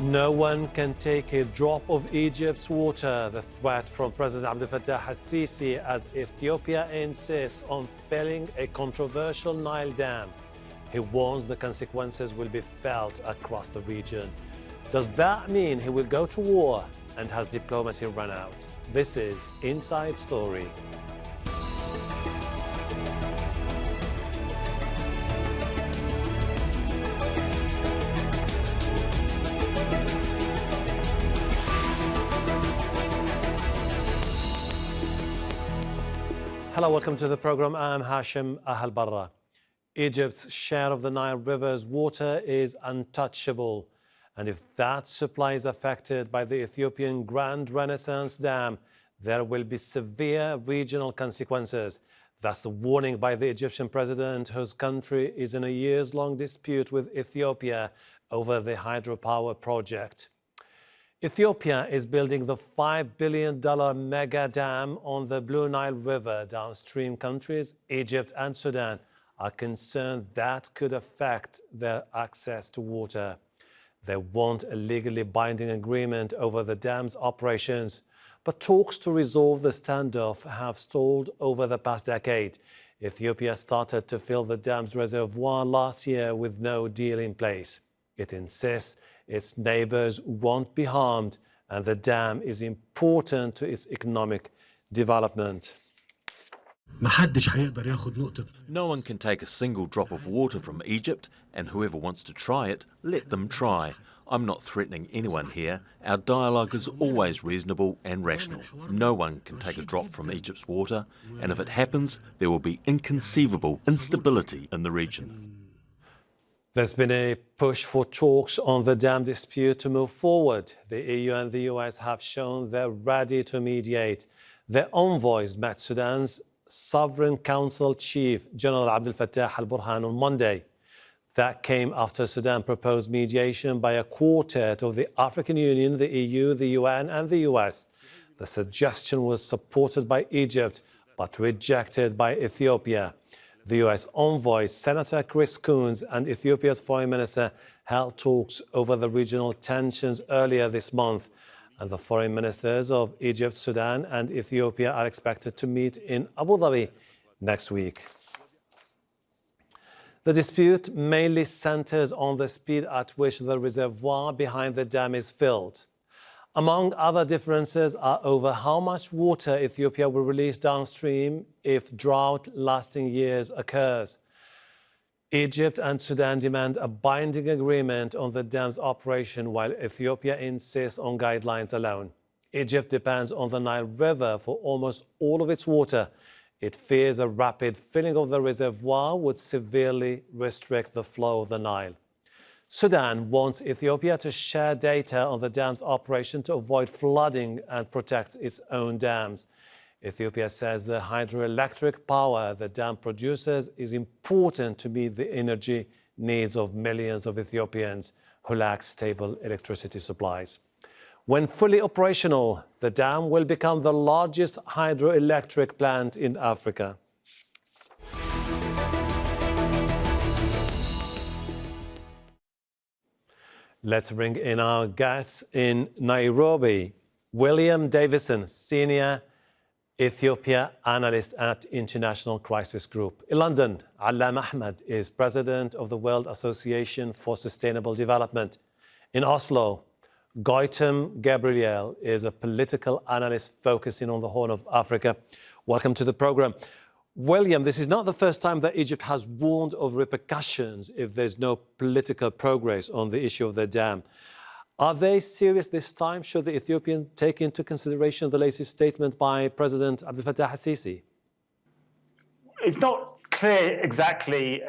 No one can take a drop of Egypt's water, the threat from President Abdel Fattah al-Sisi as Ethiopia insists on filling a controversial Nile dam. He warns the consequences will be felt across the region. Does that mean he will go to war, and has diplomacy run out? This is Inside Story. Hello, welcome to the program. I'm Hashem Ahelbarra. Egypt's share of the Nile River's water is untouchable. And if that supply is affected by the Ethiopian Grand Renaissance Dam, there will be severe regional consequences. That's the warning by the Egyptian president, whose country is in a years-long dispute with Ethiopia over the hydropower project. Ethiopia is building the $5 billion mega dam on the Blue Nile River. Downstream countries, Egypt and Sudan, are concerned that could affect their access to water. They want a legally binding agreement over the dam's operations, but talks to resolve the standoff have stalled over the past decade. Ethiopia started to fill the dam's reservoir last year with no deal in place. It insists its neighbors won't be harmed, and the dam is important to its economic development. No one can take a single drop of water from Egypt, and whoever wants to try it, let them try. I'm not threatening anyone here. Our dialogue is always reasonable and rational. No one can take a drop from Egypt's water, and if it happens, there will be inconceivable instability in the region. There's been a push for talks on the dam dispute to move forward. The EU and the US have shown they're ready to mediate. Their envoys met Sudan's Sovereign Council Chief, General Abdel Fattah al-Burhan, on Monday. That came after Sudan proposed mediation by a quartet of the African Union, the EU, the UN and the US. The suggestion was supported by Egypt, but rejected by Ethiopia. The US envoy, Senator Chris Coons, and Ethiopia's foreign minister held talks over the regional tensions earlier this month. And the foreign ministers of Egypt, Sudan, and Ethiopia are expected to meet in Abu Dhabi next week. The dispute mainly centers on the speed at which the reservoir behind the dam is filled. Among other differences are over how much water Ethiopia will release downstream if drought-lasting years occurs. Egypt and Sudan demand a binding agreement on the dam's operation, while Ethiopia insists on guidelines alone. Egypt depends on the Nile River for almost all of its water. It fears a rapid filling of the reservoir would severely restrict the flow of the Nile. Sudan wants Ethiopia to share data on the dam's operation to avoid flooding and protect its own dams. Ethiopia says the hydroelectric power the dam produces is important to meet the energy needs of millions of Ethiopians who lack stable electricity supplies. When fully operational, the dam will become the largest hydroelectric plant in Africa. Let's bring in our guest in Nairobi, William Davison, Senior Ethiopia Analyst at International Crisis Group. In London, Allam Ahmed is President of the World Association for Sustainable Development. In Oslo, Goitom Gebreluel is a political analyst focusing on the Horn of Africa. Welcome to the program. William, this is not the first time that Egypt has warned of repercussions if there's no political progress on the issue of the dam. Are they serious this time? Should the Ethiopians take into consideration the latest statement by President Abdel Fattah al-Sisi? It's not clear exactly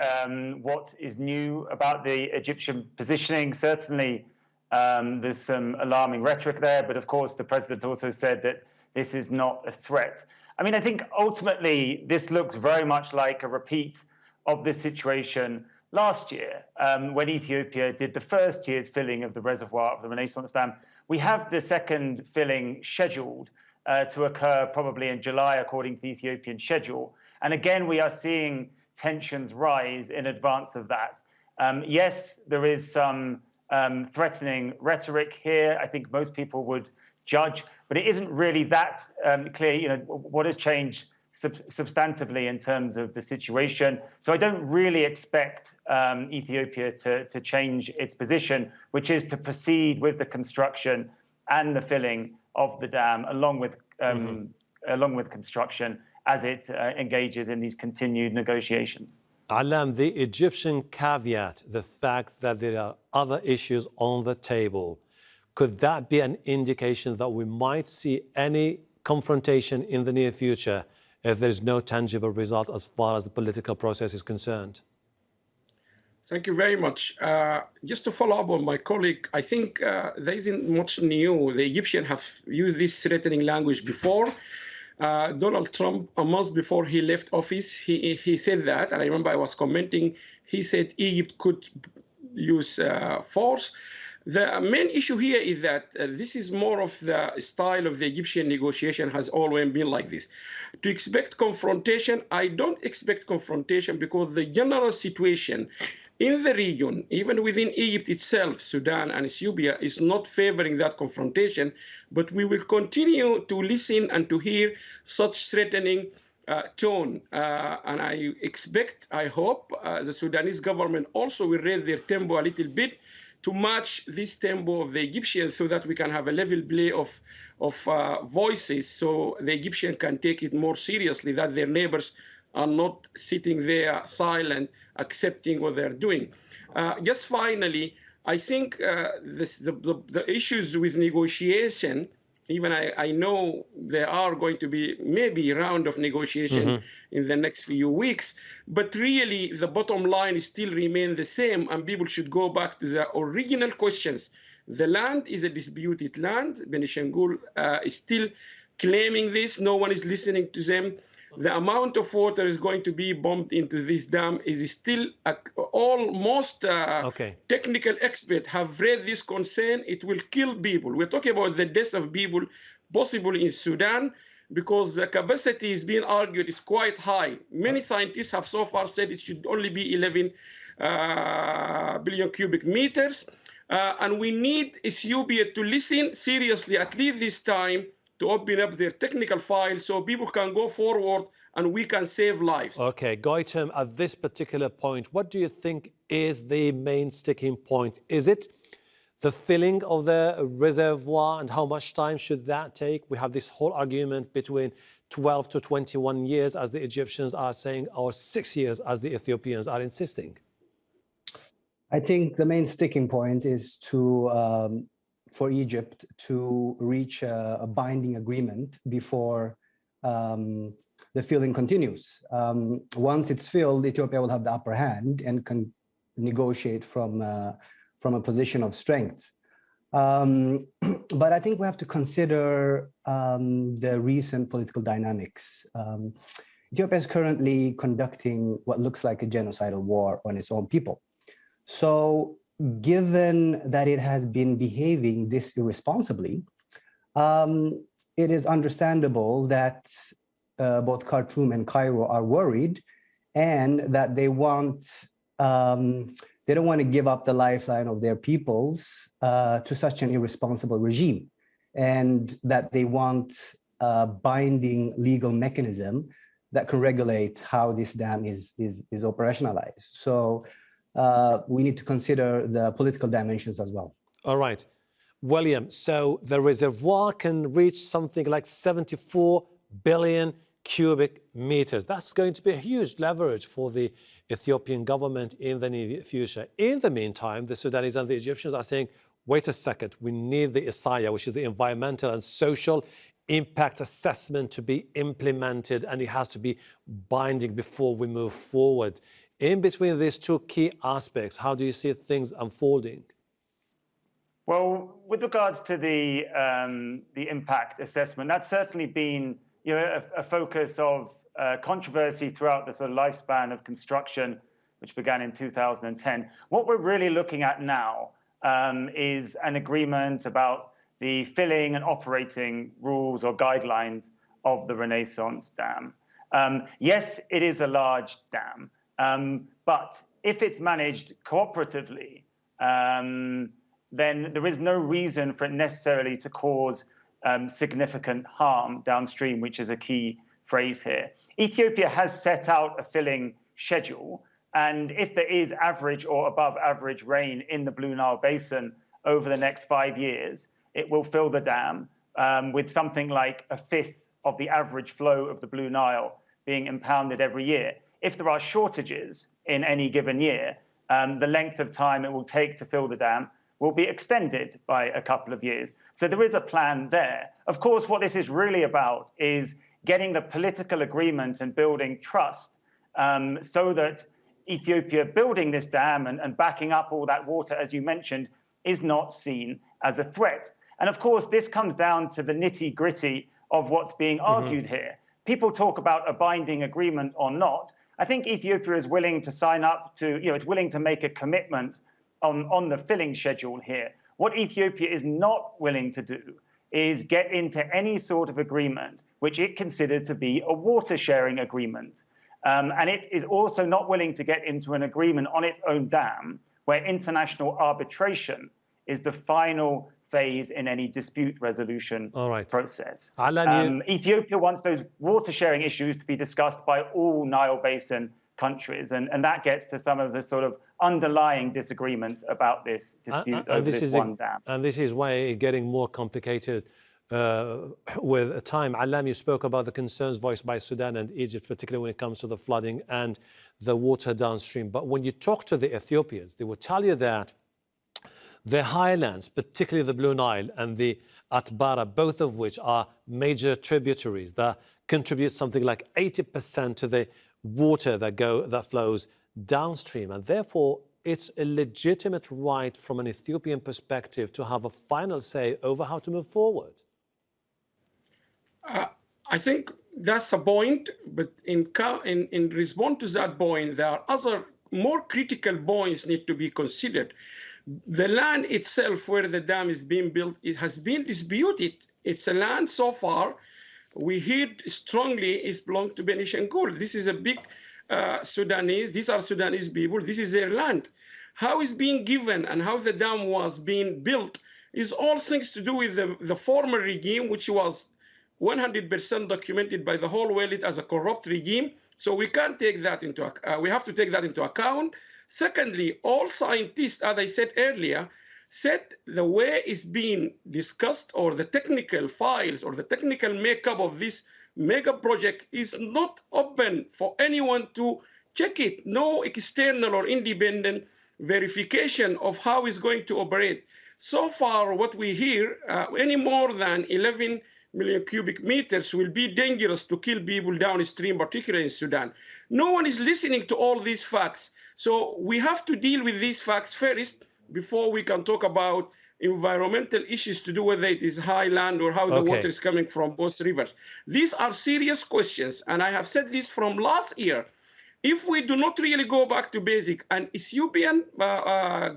what is new about the Egyptian positioning. Certainly, there's some alarming rhetoric there, but of course, the president also said that this is not a threat. I mean, I think ultimately this looks very much like a repeat of this situation last year when Ethiopia did the first year's filling of the reservoir of the Renaissance Dam. We have the second filling scheduled to occur probably in July, according to the Ethiopian schedule. And again, we are seeing tensions rise in advance of that. Yes, there is some threatening rhetoric here. I think most people would judge, but it isn't really that clear, what has changed substantively in terms of the situation. So I don't really expect Ethiopia to change its position, which is to proceed with the construction and the filling of the dam, along with construction, as it engages in these continued negotiations. Allam, the Egyptian caveat, the fact that there are other issues on the table, could that be an indication that we might see any confrontation in the near future if there is no tangible result as far as the political process is concerned? Thank you very much. Just to follow up on my colleague, I think there isn't much new. The Egyptians have used this threatening language before. Donald Trump, a month before he left office, he said that, and I remember I was commenting, he said Egypt could use force. The main issue here is that this is more of the style of the Egyptian negotiation has always been like this. To expect confrontation, I don't expect confrontation because the general situation in the region, even within Egypt itself, Sudan and Ethiopia, is not favoring that confrontation, but we will continue to listen and to hear such threatening tone. And I expect, I hope, the Sudanese government also will raise their tempo a little bit to match this tempo of the Egyptians so that we can have a level play of voices so the Egyptians can take it more seriously, that their neighbors are not sitting there silent, accepting what they're doing. Just finally, I think the issues with negotiation, even I know there are going to be maybe a round of negotiation in the next few weeks, but really the bottom line still remain the same, and people should go back to the original questions. The land is a disputed land. Benishangul is still claiming this. No one is listening to them. The amount of water is going to be pumped into this dam is still almost technical experts have read this concern. It will kill people. We're talking about the death of people possibly in Sudan because the capacity is being argued is quite high. Many scientists have so far said it should only be 11 billion cubic meters. And we need Ethiopia to listen seriously, at least this time, to open up their technical file so people can go forward and we can save lives. Okay, Goitom, at this particular point, what do you think is the main sticking point? Is it the filling of the reservoir and how much time should that take? We have this whole argument between 12 to 21 years, as the Egyptians are saying, or 6 years, as the Ethiopians are insisting. I think the main sticking point is for Egypt to reach a binding agreement before the filling continues. Once it's filled, Ethiopia will have the upper hand and can negotiate from a position of strength. But I think we have to consider the recent political dynamics. Ethiopia is currently conducting what looks like a genocidal war on its own people. So given that it has been behaving this irresponsibly, it is understandable that both Khartoum and Cairo are worried and that they don't want to give up the lifeline of their peoples to such an irresponsible regime, and that they want a binding legal mechanism that can regulate how this dam is operationalized. So we need to consider the political dimensions as well. All right. William, so the reservoir can reach something like 74 billion cubic meters. That's going to be a huge leverage for the Ethiopian government in the near future. In the meantime, the Sudanese and the Egyptians are saying, wait a second, we need the ISAIA, which is the environmental and social impact assessment, to be implemented, and it has to be binding before we move forward. In between these two key aspects, how do you see things unfolding? Well, with regards to the impact assessment, that's certainly been a focus of controversy throughout the sort of lifespan of construction, which began in 2010. What we're really looking at now is an agreement about the filling and operating rules or guidelines of the Renaissance Dam. Yes, it is a large dam, but if it's managed cooperatively, then there is no reason for it necessarily to cause significant harm downstream, which is a key phrase here. Ethiopia has set out a filling schedule, and if there is average or above average rain in the Blue Nile Basin over the next 5 years, it will fill the dam with something like a fifth of the average flow of the Blue Nile being impounded every year. If there are shortages in any given year, the length of time it will take to fill the dam will be extended by a couple of years. So there is a plan there. Of course, what this is really about is getting the political agreement and building trust so that Ethiopia building this dam and backing up all that water, as you mentioned, is not seen as a threat. And of course, this comes down to the nitty-gritty of what's being argued here. People talk about a binding agreement or not. I think Ethiopia is willing to sign up to, it's willing to make a commitment on the filling schedule here. What Ethiopia is not willing to do is get into any sort of agreement which it considers to be a water sharing agreement. And it is also not willing to get into an agreement on its own dam where international arbitration is the final phase in any dispute resolution process. Ethiopia wants those water sharing issues to be discussed by all Nile Basin countries, and that gets to some of the sort of underlying disagreements about this dispute over this one dam. And this is why it's getting more complicated with time. Allam, you spoke about the concerns voiced by Sudan and Egypt, particularly when it comes to the flooding and the water downstream. But when you talk to the Ethiopians, they will tell you that the highlands, particularly the Blue Nile and the Ahelbarra, both of which are major tributaries that contribute something like 80% to the water that flows downstream. And therefore, it's a legitimate right from an Ethiopian perspective to have a final say over how to move forward. I think that's a point, but in response to that point, there are other more critical points need to be considered. The land itself where the dam is being built, it has been disputed. It's a land so far we heard strongly is belong to Benishangul. This is a big Sudanese, these are Sudanese people, this is their land. How it's being given and how the dam was being built is all things to do with the former regime, which was 100% documented by the whole world as a corrupt regime. So we can't take that into account. We have to take that into account. Secondly, all scientists, as I said earlier, said the way it's being discussed or the technical files or the technical makeup of this mega project is not open for anyone to check it. No external or independent verification of how it's going to operate. So far, what we hear, any more than 11 million cubic meters will be dangerous to kill people downstream, particularly in Sudan. No one is listening to all these facts. So we have to deal with these facts first before we can talk about environmental issues to do whether it is highland or how the water is coming from both rivers. These are serious questions, and I have said this from last year. If we do not really go back to basic, and Ethiopian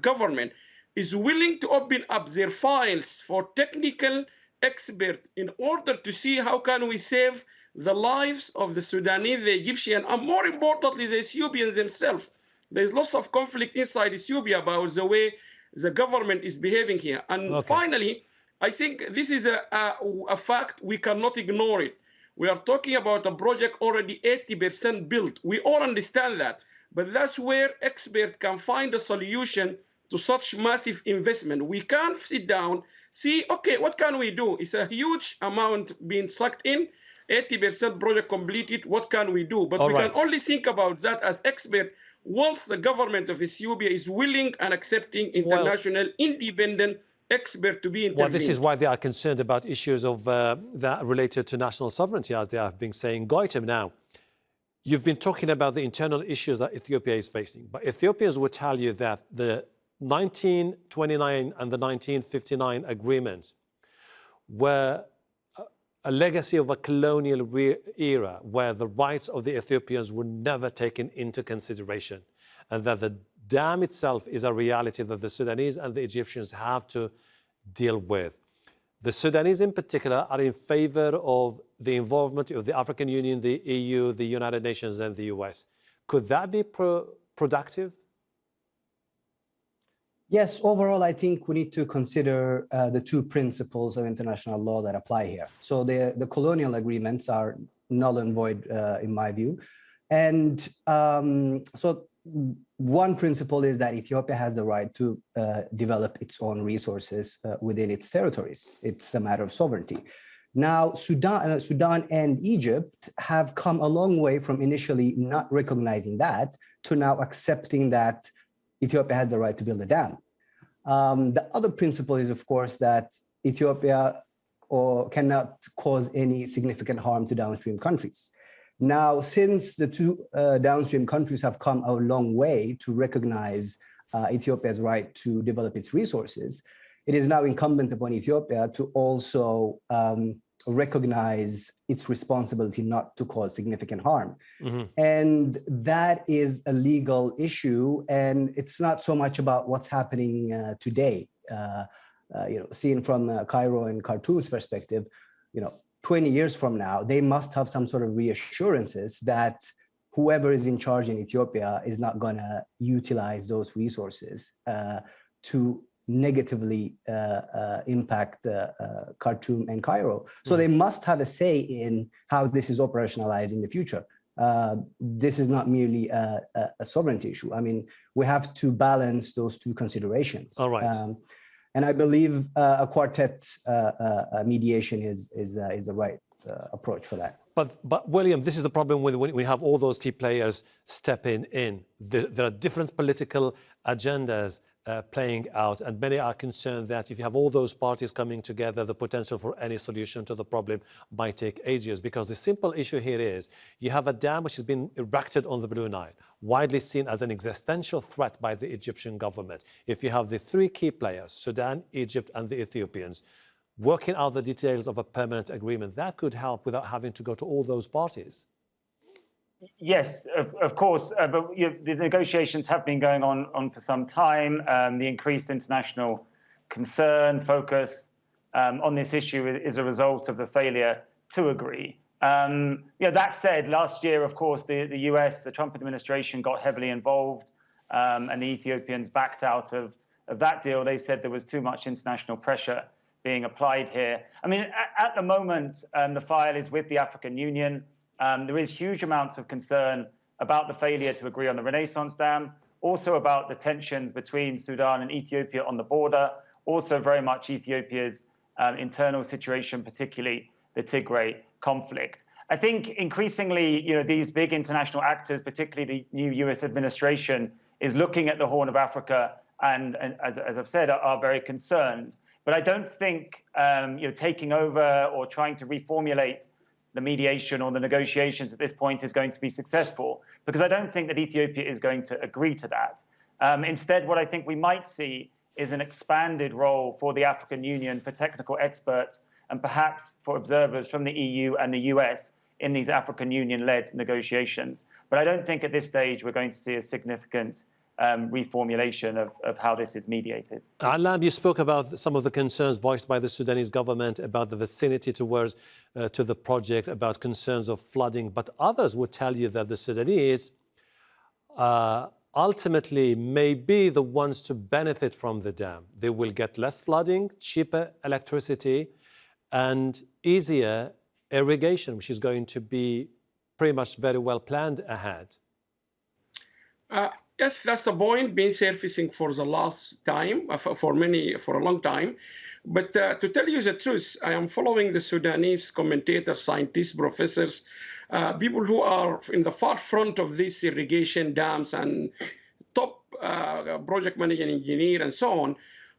government is willing to open up their files for technical expert in order to see how can we save the lives of the Sudanese, the Egyptian, and more importantly, the Ethiopians themselves. There's lots of conflict inside Ethiopia about the way the government is behaving here. And finally, I think this is a fact we cannot ignore it. We are talking about a project already 80% built. We all understand that. But that's where experts can find a solution to such massive investment. We can't sit down, see, okay, what can we do? It's a huge amount being sucked in, 80% project completed, what can we do? But we can only think about that as expert once the government of Ethiopia is willing and accepting international independent expert to be intervened. Well, this is why they are concerned about issues of that related to national sovereignty, as they have been saying. Goitom, now, you've been talking about the internal issues that Ethiopia is facing, but Ethiopians will tell you that the 1929 and the 1959 agreements were a legacy of a colonial era where the rights of the Ethiopians were never taken into consideration, and that the dam itself is a reality that the Sudanese and the Egyptians have to deal with. The Sudanese in particular are in favor of the involvement of the African Union, the EU, the United Nations, and the US. Could that be productive? Yes, overall, I think we need to consider the two principles of international law that apply here. So the colonial agreements are null and void in my view. And so one principle is that Ethiopia has the right to develop its own resources within its territories. It's a matter of sovereignty. Now, Sudan and Egypt have come a long way from initially not recognizing that to now accepting that Ethiopia has the right to build a dam. The other principle is, of course, that Ethiopia cannot cause any significant harm to downstream countries. Now, since the two downstream countries have come a long way to recognize Ethiopia's right to develop its resources, it is now incumbent upon Ethiopia to also recognize its responsibility not to cause significant harm. Mm-hmm. And that is a legal issue, and it's not so much about what's happening today. Seen from Cairo and Khartoum's perspective, 20 years from now, they must have some sort of reassurances that whoever is in charge in Ethiopia is not going to utilize those resources to negatively impact Khartoum and Cairo. So they must have a say in how this is operationalized in the future. This is not merely a sovereignty issue. I mean, we have to balance those two considerations. All right. And I believe a quartet mediation is the right approach for that. But William, this is the problem when we have all those key players stepping in. There are different political agendas playing out, and many are concerned that if you have all those parties coming together, the potential for any solution to the problem might take ages, because the simple issue here is you have a dam which has been erected on the Blue Nile, widely seen as an existential threat by the Egyptian government. If you have the three key players, Sudan, Egypt, and the Ethiopians, working out the details of a permanent agreement, that could help without having to go to all those parties. Yes, of course, but the negotiations have been going on for some time. The increased international concern, focus on this issue is a result of the failure to agree. That said, last year, of course, the US, the Trump administration got heavily involved, and the Ethiopians backed out of that deal. They said there was too much international pressure being applied here. I mean, at the moment, the file is with the African Union. There is huge amounts of concern about the failure to agree on the Renaissance Dam, also about the tensions between Sudan and Ethiopia on the border, also very much Ethiopia's internal situation, particularly the Tigray conflict. I think increasingly, these big international actors, particularly the new US administration, is looking at the Horn of Africa and as I've said, are very concerned. But I don't think taking over or trying to reformulate the mediation or the negotiations at this point is going to be successful, because I don't think that Ethiopia is going to agree to that. Instead, what I think we might see is an expanded role for the African Union, for technical experts, and perhaps for observers from the EU and the US in these African Union-led negotiations. But I don't think at this stage we're going to see a significant reformulation of how this is mediated. Allam, you spoke about some of the concerns voiced by the Sudanese government about the vicinity to the project, about concerns of flooding, but others would tell you that the Sudanese ultimately may be the ones to benefit from the dam. They will get less flooding, cheaper electricity, and easier irrigation, which is going to be pretty much very well planned ahead. Yes, that's the point been surfacing for the last time, for a long time. But to tell you the truth, I am following the Sudanese commentators, scientists, professors, people who are in the far front of these irrigation dams and top project manager engineer and so on.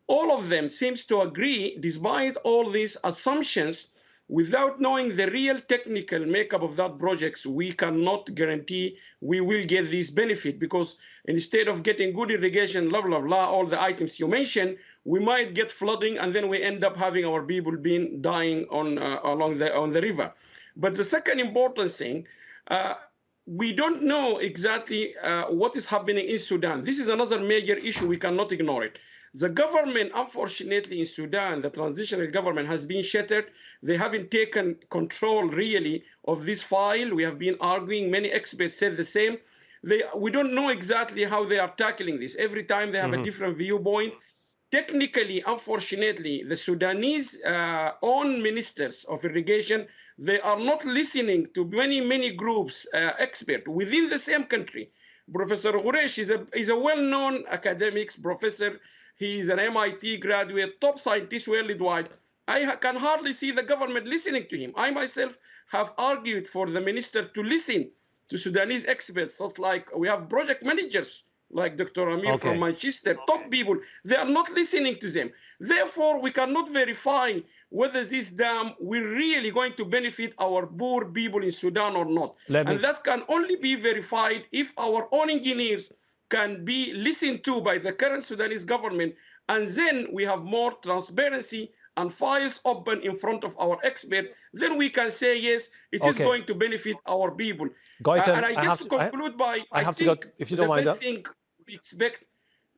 All of them seems to agree, despite all these assumptions, without knowing the real technical makeup of that project, we cannot guarantee we will get this benefit, because instead of getting good irrigation, blah, blah, blah, all the items you mentioned, we might get flooding, and then we end up having our people being dying on the river. But the second important thing, we don't know exactly what is happening in Sudan. This is another major issue. We cannot ignore it. The government, unfortunately, in Sudan, the transitional government has been shattered. They haven't taken control, really, of this file. We have been arguing. Many experts said the same. We don't know exactly how they are tackling this. Every time they have a different viewpoint. Technically, unfortunately, the Sudanese own ministers of irrigation, they are not listening to many groups, experts within the same country. Professor Ghuresh is a well-known academics professor. He is an MIT graduate, top scientist worldwide. I can hardly see the government listening to him. I myself have argued for the minister to listen to Sudanese experts, such like we have project managers like Dr. Amir from Manchester, top people. They are not listening to them. Therefore, we cannot verify whether this dam will really going to benefit our poor people in Sudan or not. And that can only be verified if our own engineers can be listened to by the current Sudanese government, and then we have more transparency and files open in front of our expert, then we can say, yes, it is going to benefit our people. Goitom, and I just to conclude by, I think to go, if you don't mind, best thing we expect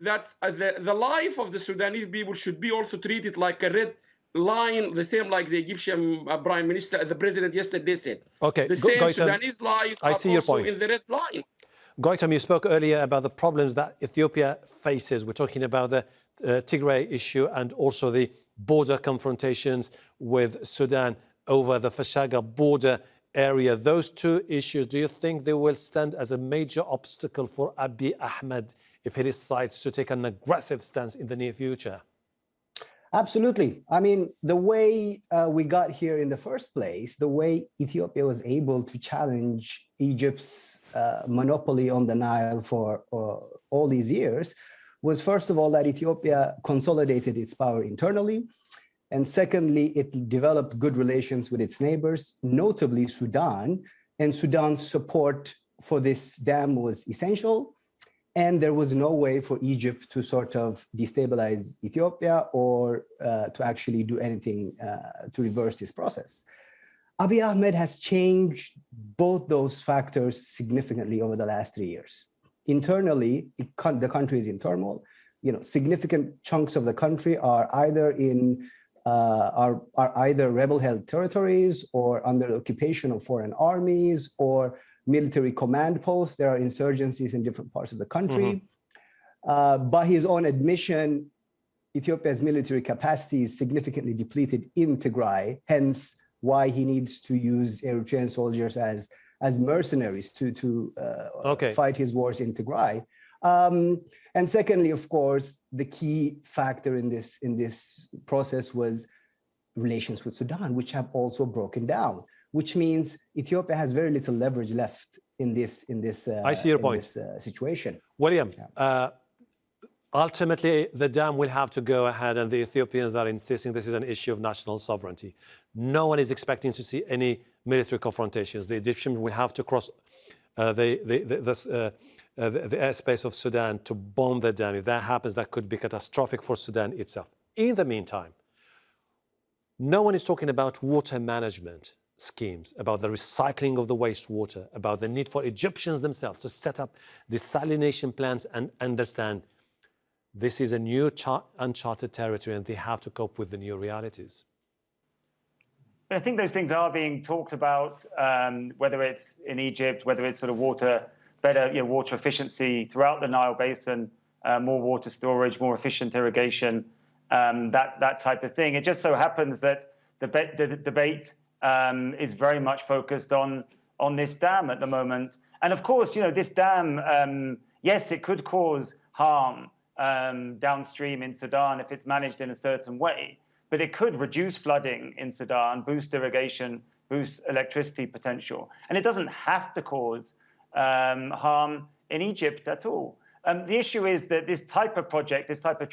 that the life of the Sudanese people should be also treated like a red line, the same like the Egyptian Prime Minister, the President yesterday said. Okay, the same Goitom, Sudanese lives are also in the red line. Goitom, you spoke earlier about the problems that Ethiopia faces. We're talking about the Tigray issue and also the border confrontations with Sudan over the Fashaga border area. Those two issues, do you think they will stand as a major obstacle for Abiy Ahmed if he decides to take an aggressive stance in the near future? Absolutely. I mean, the way we got here in the first place, the way Ethiopia was able to challenge Egypt's monopoly on the Nile for all these years was, first of all, that Ethiopia consolidated its power internally. And secondly, it developed good relations with its neighbors, notably Sudan. And Sudan's support for this dam was essential. And there was no way for Egypt to sort of destabilize Ethiopia or to actually do anything to reverse this process. Abiy Ahmed has changed both those factors significantly over the last 3 years. Internally, the country is in turmoil. Significant chunks of the country are either either rebel-held territories or under the occupation of foreign armies or military command posts. There are insurgencies in different parts of the country. By his own admission, Ethiopia's military capacity is significantly depleted in Tigray, hence why he needs to use Eritrean soldiers as mercenaries to fight his wars in Tigray. And secondly, of course, the key factor in this process was relations with Sudan, which have also broken down, which means Ethiopia has very little leverage left in this I see your point. Situation. William, ultimately, the dam will have to go ahead, and the Ethiopians are insisting this is an issue of national sovereignty. No one is expecting to see any military confrontations. The Egyptians will have to cross the airspace of Sudan to bomb the dam. If that happens, that could be catastrophic for Sudan itself. In the meantime, no one is talking about water management schemes, about the recycling of the wastewater, about the need for Egyptians themselves to set up desalination plants and understand this is a new uncharted territory and they have to cope with the new realities. I think those things are being talked about, whether it's in Egypt, whether it's sort of better water efficiency throughout the Nile Basin, more water storage, more efficient irrigation, that type of thing. It just so happens that the debate is very much focused on this dam at the moment. And of course, this dam, yes, it could cause harm downstream in Sudan if it's managed in a certain way. But it could reduce flooding in Sudan, boost irrigation, boost electricity potential. And it doesn't have to cause harm in Egypt at all. The issue is that this type of project, this type of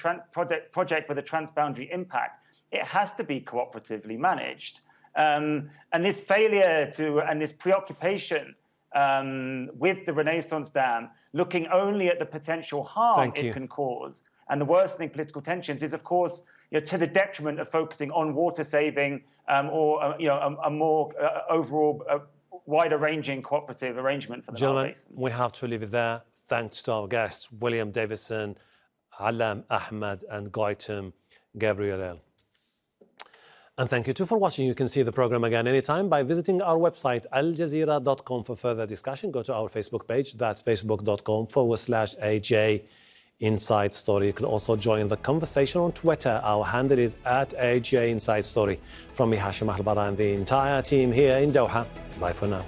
project with a transboundary impact, it has to be cooperatively managed. And this failure and this preoccupation with the Renaissance Dam, looking only at the potential harm it can cause, and the worsening political tensions is, of course, to the detriment of focusing on water saving or a more overall wider-ranging cooperative arrangement for the Nile Basin. We have to leave it there. Thanks to our guests, William Davison, Allam, Ahmed, and Goitom, Gebreluel. And thank you too for watching. You can see the program again anytime by visiting our website, aljazeera.com, for further discussion. Go to our Facebook page. That's facebook.com/AJ Inside Story. You can also join the conversation on Twitter. Our handle is @AJ Inside Story. From me, Hashem, Ahelbarra, and the entire team here in Doha. Bye for now.